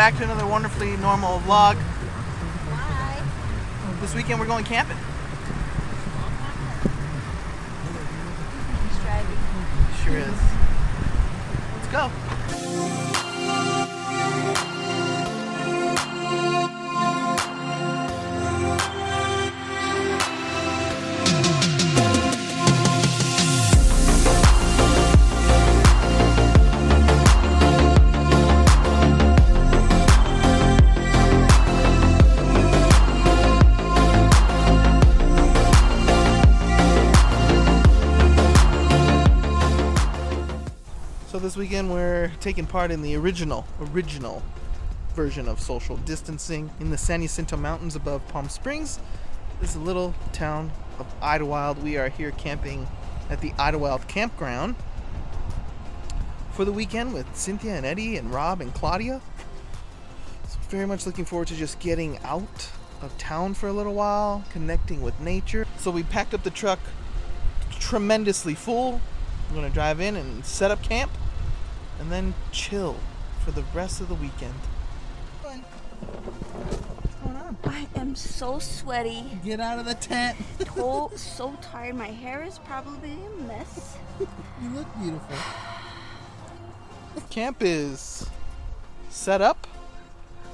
back to another wonderfully normal vlog. Bye. This weekend we're going camping. He's driving. Sure is. Let's go. So this weekend we're taking part in the original version of social distancing in the San Jacinto Mountains above Palm Springs. This is a little town of Idyllwild. We are here camping at the Idyllwild campground for the weekend with Cynthia and Eddie and Rob and Claudia. So very much looking forward to just getting out of town for a little while, connecting with nature. So we packed up the truck tremendously full. We're going to drive in and set up camp and then chill for the rest of the weekend. What's going on? I am so sweaty. Get out of the tent. So tired. My hair is probably a mess. You look beautiful. Camp is set up.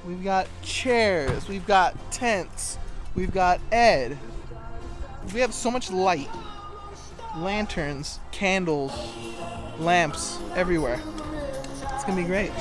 We've got chairs. We've got tents. We've got Ed. We have so much light. Lanterns, candles, lamps everywhere. It's gonna be great.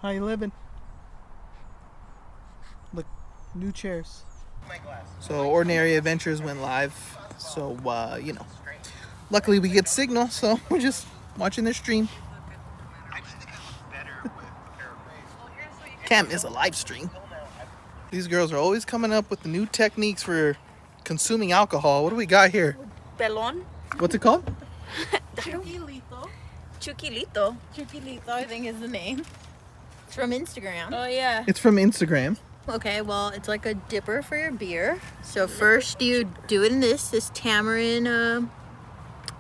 How you living? Look, new chairs. So Ordinary Adventures went live. So luckily we get signal, so we're just watching their stream. Camp is a live stream. These girls are always coming up with the new techniques for consuming alcohol. What do we got here? Pelon. What's it called? Chuquilito. Chuquilito. Chuquilito, I think is the name. It's from Instagram. Oh yeah. It's from Instagram. Okay, well, it's like a dipper for your beer. So first you do it in this tamarind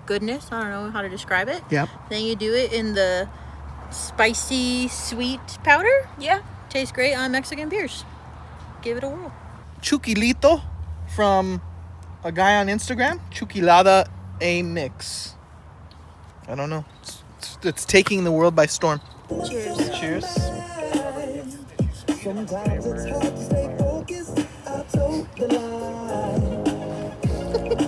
goodness. I don't know how to describe it. Yep. Then you do it in the spicy sweet powder. Yeah. Tastes great on Mexican beers. Give it a whirl. Chuquilito from a guy on Instagram. Chuquilada a mix. I don't know. It's taking the world by storm. Cheers. Cheers. Sometimes it's hard to stay focused. I told the line.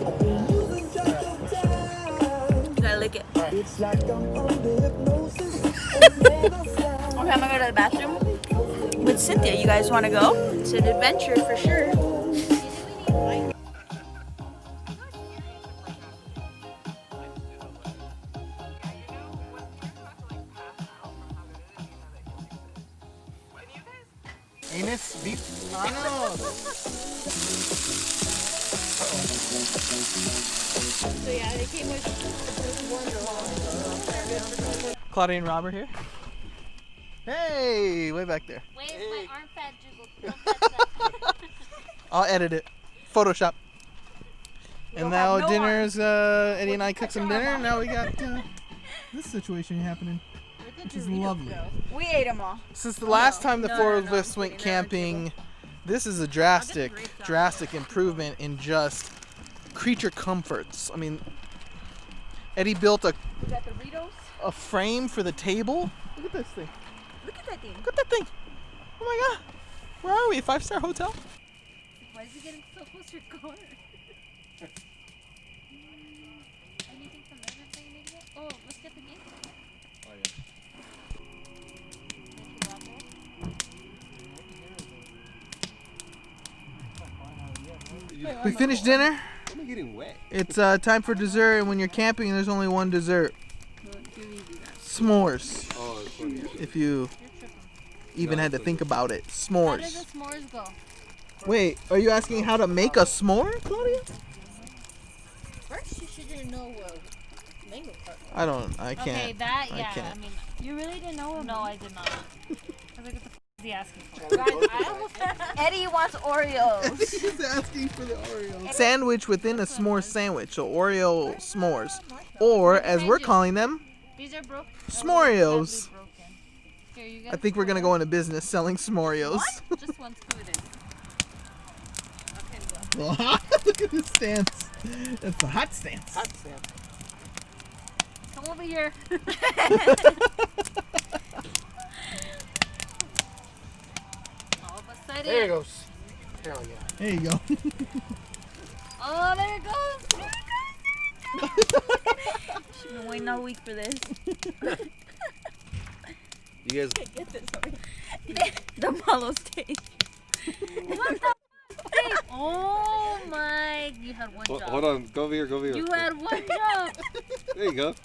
I've been losing track of time. Gotta lick it. It's like I'm under hypnosis. Okay, I'm gonna go to the bathroom with Cynthia. You guys wanna go? It's an adventure for sure. Ines, beef. Ah, So yeah, they came with Claudia and Robert here. Hey, way back there. Wait, my arm fat jiggled. Don't touch that. I'll edit it. Photoshop. And You'll now have no dinner's, Eddie and I cooked some dinner. And now we got this situation happening, which is lovely. We ate them all. Since the last time the No, four no, of no, us I'm went kidding. They're on the camping, this is a drastic improvement in just creature comforts. I mean, Eddie built We got the Doritos. a frame for the table. Look at this thing. Look at that thing. Look at that thing. Oh my god. Where are we? 5-star hotel? Why is he getting so close to your corner? Anything from everything, maybe? Oh, let's get the game. Oh yeah. Thank you, Robert. We finished dinner. I'm getting wet. It's time for dessert, and when you're camping, there's only one dessert. S'mores. Oh, it's funny. If you even had to think about it. How does S'mores. the s'mores go? Wait, are you asking how to make a s'more, Claudia? First, you should know mango part. I can't. Okay, that, I yeah. can't. I mean, you really didn't know? No, I did not. I was like, what the f is he asking for? Eddie wants Oreos. He's asking for the Oreo. Sandwich within a s'more sandwich, so Oreo s'mores. Or, as we're calling them, These are broken. S'moreos. Here, you I think we're going to go into business selling s'moreos. Just one scoop it in. Look at this stance. That's the hot stance. Come over here. All of a sudden. There it goes. Hell yeah. There you go. Oh, there it goes. There it goes. She's been waiting all week for this. You guys. The malo stage. What the f? Oh my. You had one job. Hold on. Go over here. Go over here. You had one job. There you go.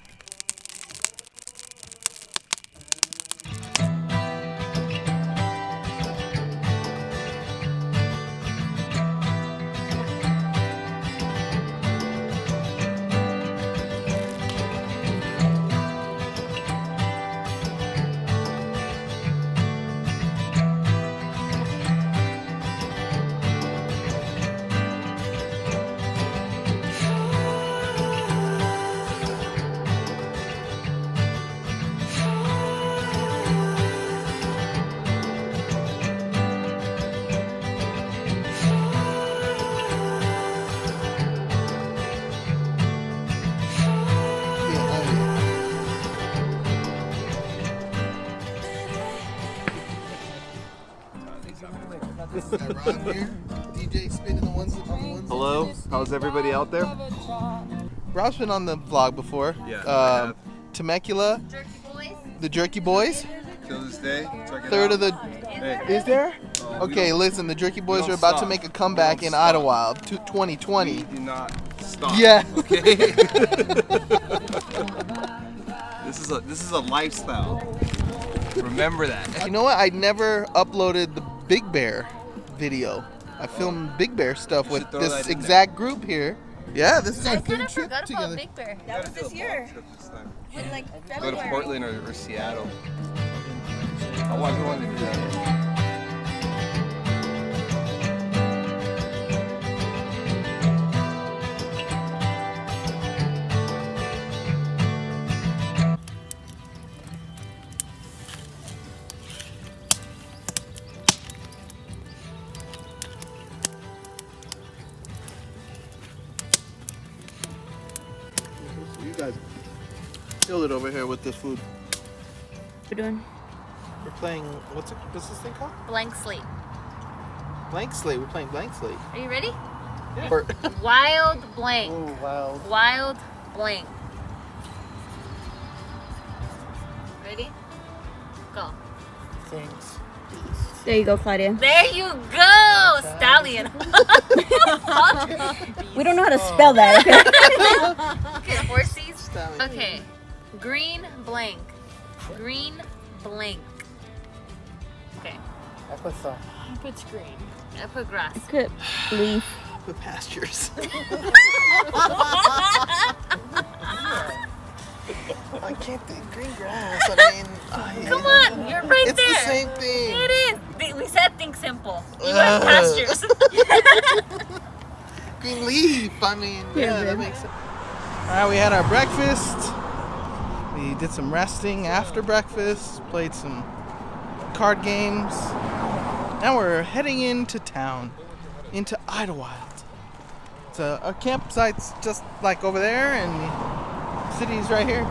This is Rob here. DJ spinning the ones on the ones. Hello. How's everybody out there? Rob's been on the vlog before. Yeah, I have. Temecula, Jerky boys. the Jerky Boys. Till this day. Check it Third out. of the. Hey. Is there? we Okay, don't- listen. The Jerky Boys don't are about to stop. make a comeback We in don't stop. Idyllwild 2020. Do not stop. Yeah. Okay. This is a lifestyle. Remember that. You know what? I never uploaded the Big Bear video. I filmed Big Bear stuff You with should throw that this in there. exact group here. Yeah, this is I our kind third of trip forgot together. about Big Bear. You That was gotta do this a year. vlog trip this time. With like Go to February. Portland or Seattle. I want everyone to do that. You guys kill it over here with this food. We're doing We're playing, what's this thing called? blank slate. Blank Slate. We're playing Blank Slate. Are you ready? Or- Wild blank. oh, wow. Wild blank. Ready? Go. Thanks. There you go, Claudia. There you go, stallion. We don't know how to spell that. Okay, horsies. Stallion. Okay, green blank. Green blank. Okay, I put some. I put grass. Good leaf. Put pastures. I can't think green grass. I mean, Come on, you're right it's there. the same thing. It is. We said think simple. You went pastures. Green leaf. I mean, yeah, that makes sense. All right, we had our breakfast. We did some resting after breakfast. Played some card games. Now we're heading into town, into Idyllwild. So our campsite's just like over there, and the city's right here.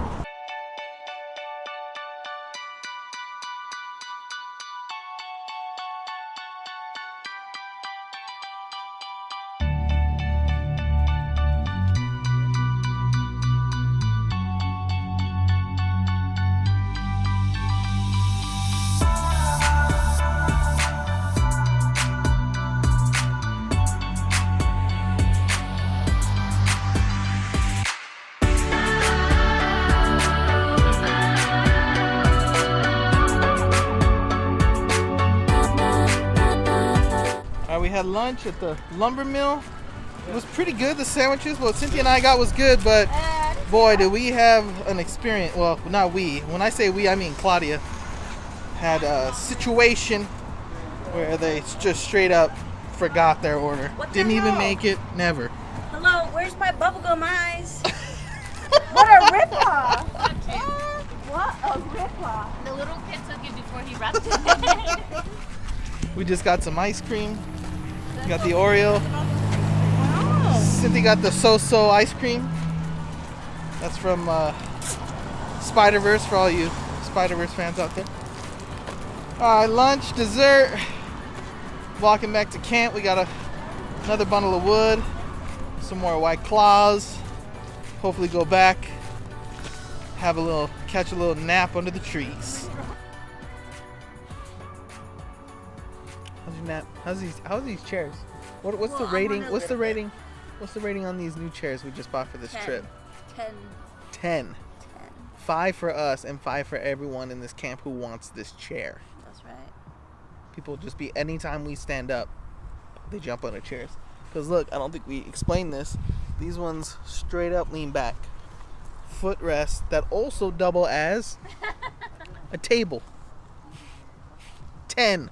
had lunch at the lumber mill. It was pretty good, the sandwiches. What Cynthia and I got was good, but boy, did we have an experience. Well, not we. When I say we, I mean Claudia had a situation where they just straight up forgot their order. What the Didn't even hell? make it, never. Hello, where's my bubblegum eyes? What a ripoff! What a ripoff! The little kid took it before he wrapped it. We just got some ice cream. We got the Oreo. Cynthia got the So-So ice cream. That's from Spider-Verse for all you Spider-Verse fans out there. Alright, lunch, dessert. Walking back to camp. We got another bundle of wood. Some more White Claws. Hopefully go back. Catch a little nap under the trees. How's your nap? How's these chairs? What's the rating? What's the rating? What's the rating on these new chairs we just bought for this 10. trip? 10. 10. 5 for us and 5 for everyone in this camp who wants this chair. That's right. People just be anytime we stand up, they jump on the chairs. Because look, I don't think we explained this. These ones straight up lean back. Footrests that also double as a table. 10.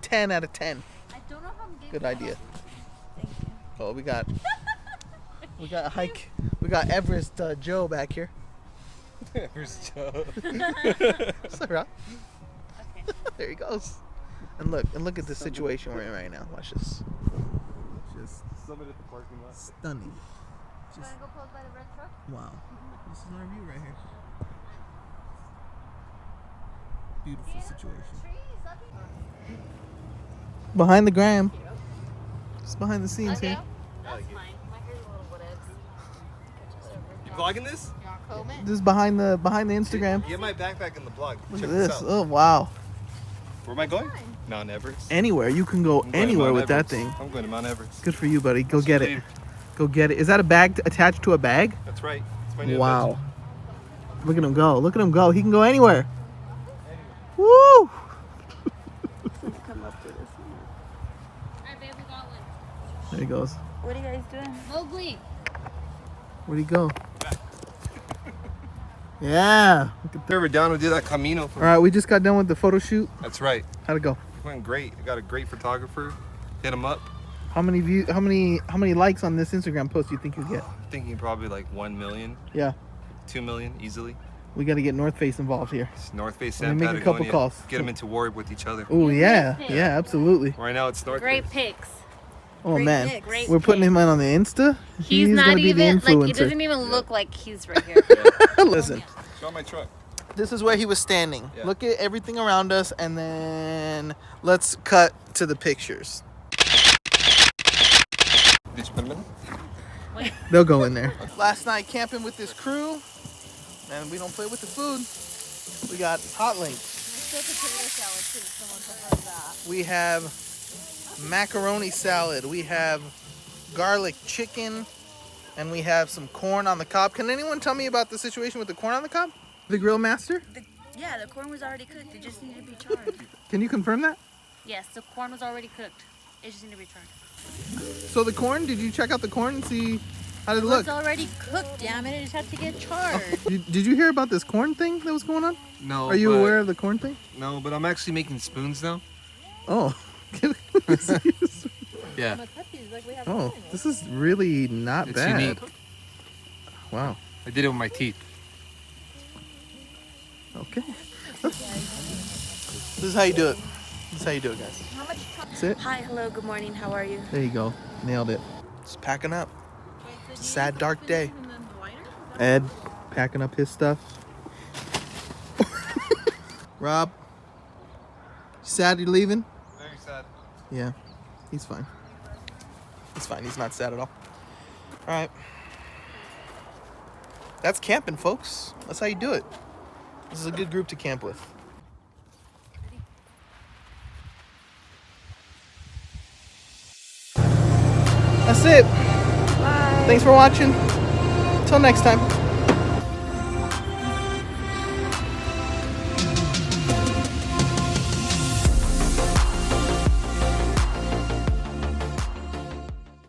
10 out of 10. I don't know how I'm getting Good idea. Thank you. Oh, we got a hike. We got Everest Joe back here. Where's Joe? What's up, Rob? There he goes. And look at the situation we're in right now. Watch this. Just Somebody at the parking lot. stunning. You want to go close by the red truck? Wow. This is our view right here. Beautiful situation. Behind the gram. Just behind the scenes here. That's mine. My hair's a little wooden. You vlogging this? This is behind the Instagram. Get my backpack in the vlog. Look Check at this. out. Oh wow. Where am I going? Mount Everest. Anywhere. You can go I'm going to anywhere Mount with that Everest. thing. I'm going to Mount Everest. Good for you, buddy. Go get it. Later. Go get it. Is that a bag attached to a bag? That's right. It's my new Wow. Look at him go. Look at him go. He can go anywhere. Woo! Come up to this one. Alright, babe, we got one. There he goes. What are you guys doing? Mowgli. Where'd he go? Yeah. If you're ever down to do that Camino for All right, we just got done with the photo shoot. That's right. How'd it go? It went great. I got a great photographer. Hit him up. How many views? How many likes on this Instagram post do you think you'll get? I'm thinking probably like 1 million, Yeah, 2 million easily. we got to get North Face involved here. It's North Face, Let San me make a couple Patagonia. calls. Get them into war with each other. Oh yeah, missed it. yeah, absolutely. Right now it's North Great Face. pics. Oh Great man, pics. Great we're putting pics. him in on the Insta. He's not gonna be the even, like, it influencer. doesn't even look like he's right here. Listen, Show my truck. this is where he was standing. Yeah. Look at everything around us, and then let's cut to the pictures. Did you put them in? They'll go in there. Last night camping with this crew, and we don't play with the food. We got hot links. We have macaroni salad. We have garlic chicken, and we have some corn on the cob. Can anyone tell me about the situation with the corn on the cob? The grill master? Yeah, the corn was already cooked. It just needed to be charred. Can you confirm that? Yes, the corn was already cooked. It just needed to be charred. So the corn, did you check out the corn and see how did it It look? was already cooked, damn it. It just had to get charred. Did you hear about this corn thing that was going on? No. Are you but- aware of the corn thing? No, but I'm actually making spoons now. Oh. Yeah. Oh, this is really not It's bad. unique. Wow. I did it with my teeth. Okay. This is how you do it. This is how you do it, guys. That's it. Hi, hello, good morning. How are you? There you go. Nailed it. Just packing up. Sad, dark day. Ed packing up his stuff. Rob, sad you're leaving? Very sad. Yeah, he's fine. He's fine. He's not sad at all. All right. That's camping, folks. That's how you do it. This is a good group to camp with. That's it. Bye. Thanks for watching. Till next time.